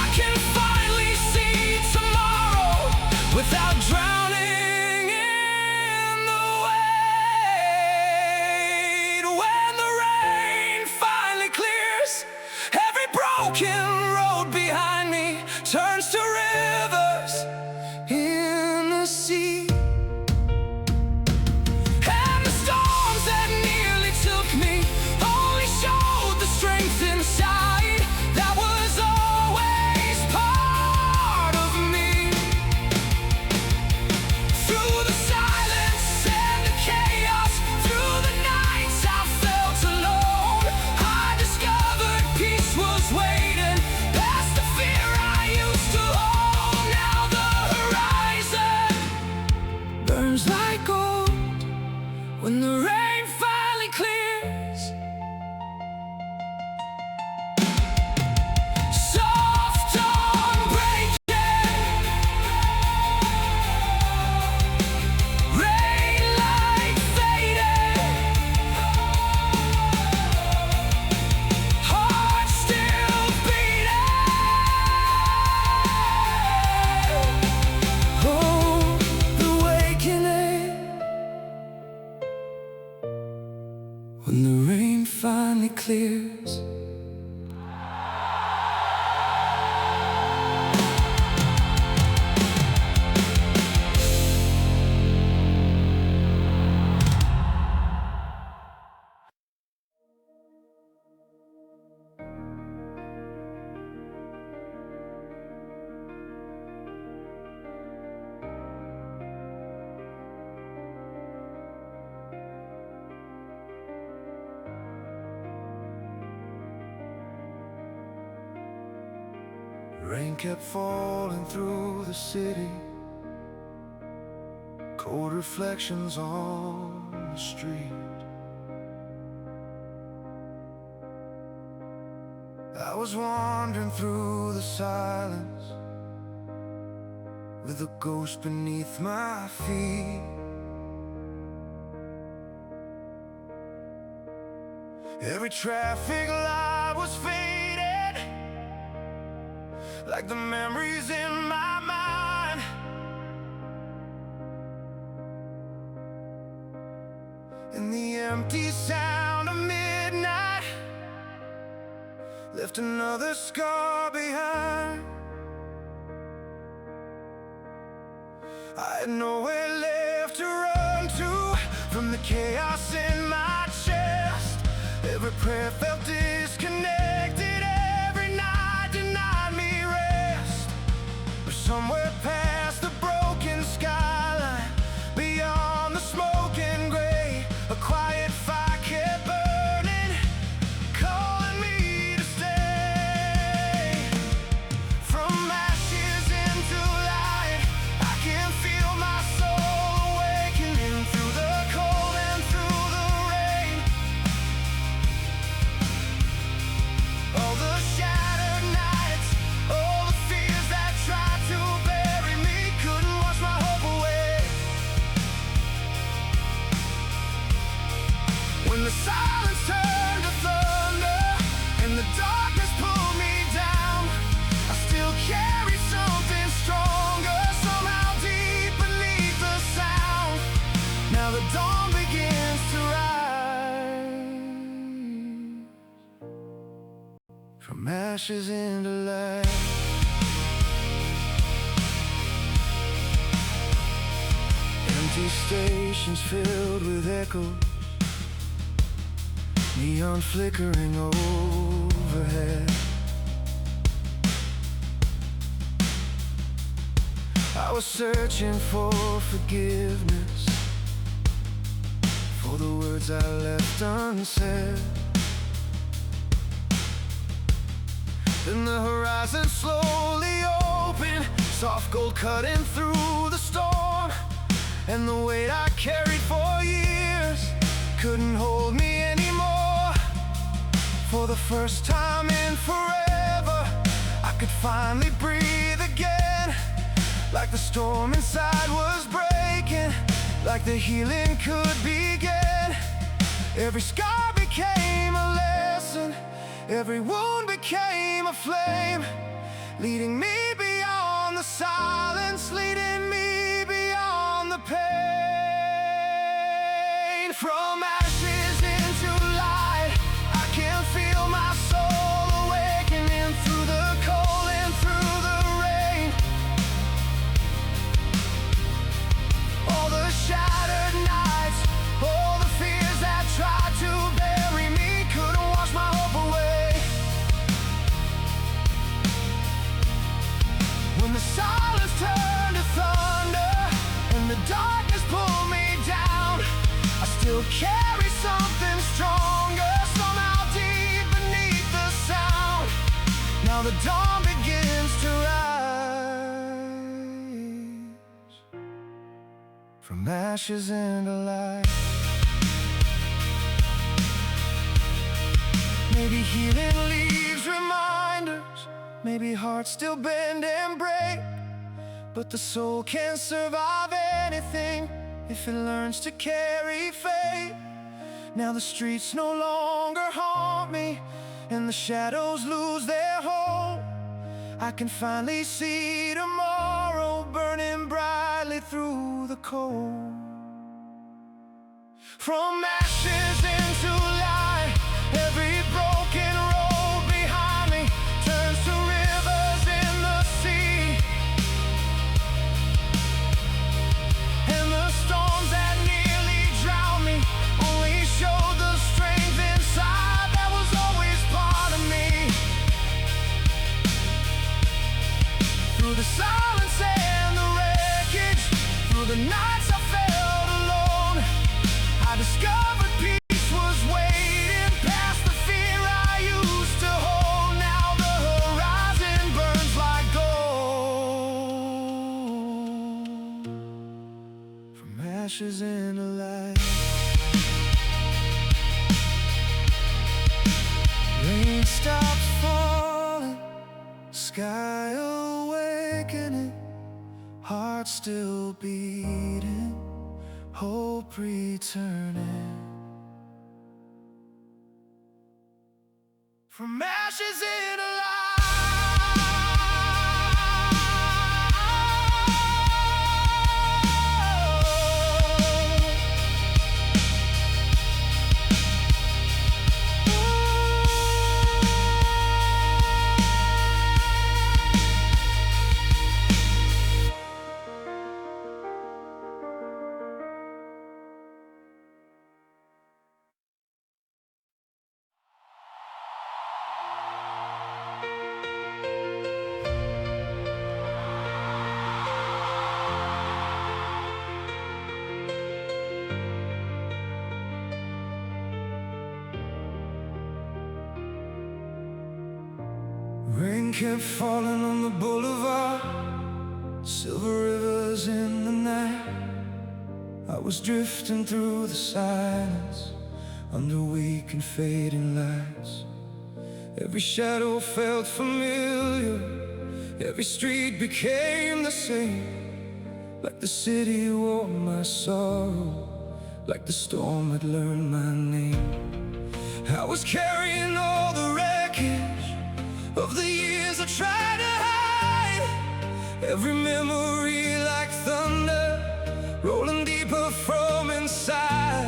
I can finally see tomorrow without drowning in the weight. When the rain finally clears, every broken road behind me turns to rivers in the sea. And the storms that nearly took me only showed the strength inside that was always part of me. Through the silence and the chaos, through the nights I felt alone, I discovered peace was waiting past the fear I used to hold. Now the horizon burns like gold when the rain finally clears. Soft dawn breaking, rain light fading, heart still beating. Oh, the awakening when the rain finally clears. Rain kept falling through the city, cold reflections on the street. I was wandering through the silence with a ghost beneath my feet. Every traffic light was faded, like the memories in my mind. And the empty sound of midnight left another scar behind. I had nowhere left to run to from the chaos in my chest. Every prayer felt disconnected, every night denied me rest. But somewhere past the broken skyline, beyond the smoke and gray, a quiet fire kept burning, calling me to stay. From ashes into light, I can feel my soul awakening through the cold and through the rain. All the shattered nights, all the fears that tried to bury me couldn't wash my hope away. When the silence turned to thunder and the darkness pulled me down, I still carry something stronger, somehow deep beneath the sound. Now the dawn begins to rise, from ashes into light. Empty stations filled with echoes, neon flickering overhead. I was searching for forgiveness, for the words I left unsaid. Then the horizon slowly opened, soft gold cutting through the storm. And the weight I carried for years couldn't hold me anymore. For the first time in forever, I could finally breathe again. Like the storm inside was breaking, like the healing could begin. Every scar became a lesson, every wound became a flame, leading me beyond the silence, leading me beyond the pain. From ashes into light, I can feel my soul awakening through the cold and through the rain. All the shattered nights, all the fears that tried to bury me couldn't wash my hope away. When the silence turned to thunder and the darkness pulled me down, I still carry something stronger, somehow deep beneath the sound. Now the dawn begins to rise, from ashes into light. Maybe healing leaves reminders, maybe hearts still bend and break, but the soul can survive anything if it learns to carry faith. Now the streets no longer haunt me, and the shadows lose their hold. I can finally see tomorrow burning brightly through the cold. From ashes into light, every broken road behind me turns to rivers in the sea. And the storms that nearly drowned me only showed the strength inside that was always part of me. Through the silence and the wreckage, through the nights I felt alone, I discovered peace was waiting past the fear I used to hold. Now the horizon burns like sky awakening, heart still beating, hope returning. From ashes into light. Rain kept falling on the boulevard, silver rivers in the night. I was drifting through the silence, under weak and fading lights. Every shadow felt familiar, every street became the same. Like the city wore my sorrow, like the storm had learned my name. I was carrying all the wreckage of the years I tried to hide. Every memory like thunder, rolling deeper from inside.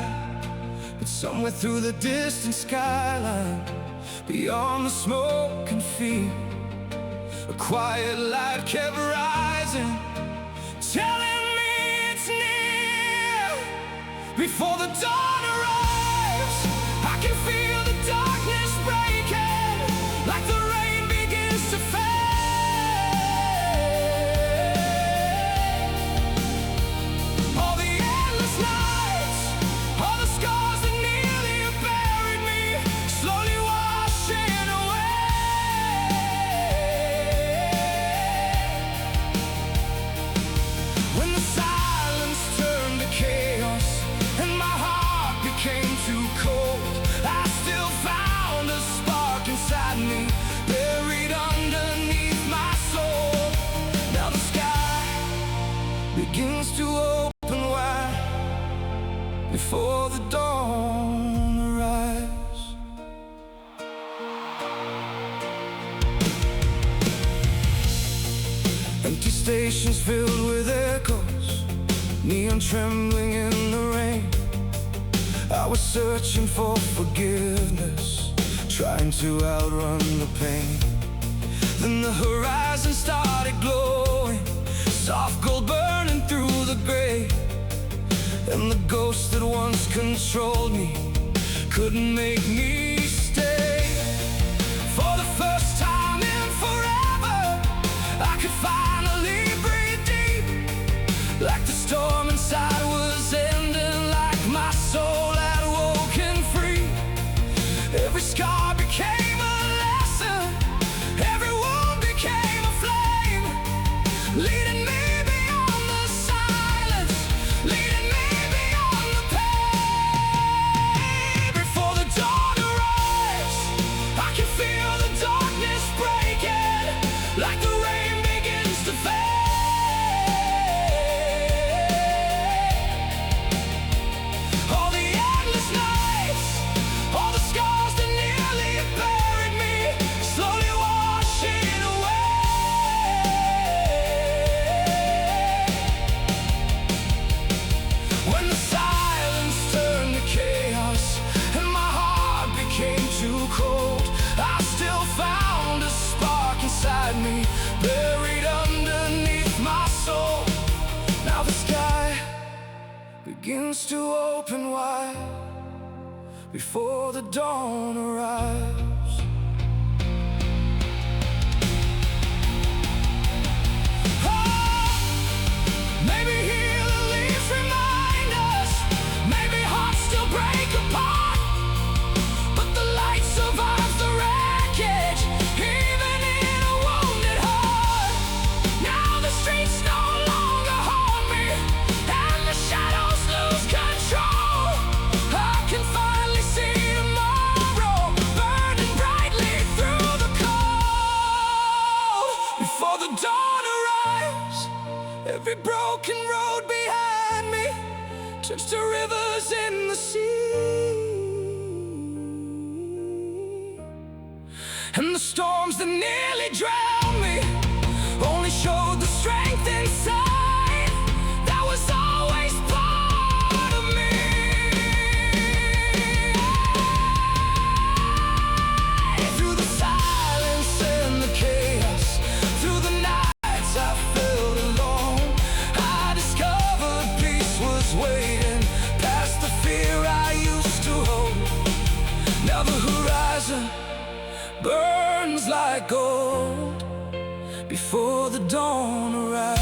But somewhere through the distant skyline, beyond the smoke and fear, a quiet light kept rising, telling me it's near. Before the dawn arrives, I can feel the darkness breaking, like the rain begins to fade. All the endless nights, all the scars that nearly buried me, slowly washing away. When the silence turned to chaos and my heart became too cold, I still found a spark inside me, buried underneath my soul. Now the sky begins to open wide before the dawn arrives. Empty stations filled with echoes, neon trembling in the rain. I was searching for forgiveness, trying to outrun the pain. Then the horizon started glowing, soft gold burning through the gray. And the ghost that once controlled me couldn't make me stay. For the first time in forever, I could finally breathe deep, like the storm inside was ending, like my soul had woken free. Every scar became a lesson, every wound became a flame, leading me beyond the silence, leading me beyond the pain. Before the dawn arrives, I can feel the darkness breaking, like the rain begins to fade. All the endless nights, all the scars that nearly buried me, slowly washing away. When the silence turned to chaos and my heart became too cold, I still found a spark inside me, buried underneath my soul. Now the sky begins to open wide before the dawn arrives. Oh, maybe here the leaves remind us, maybe hearts still break apart, but the light survives the wreckage, even in a wounded heart. Now the streets no longer haunt me, and the shadows lose control. I can finally see tomorrow, burning broken road behind me turns to rivers in the sea, and the storms that nearly drowned me only showed the strength inside that was always part of me. Through the silence and the chaos, through the nights I felt alone, I discovered peace was waiting past the fear I used to hold. Now the horizon burns like gold before the dawn arrives.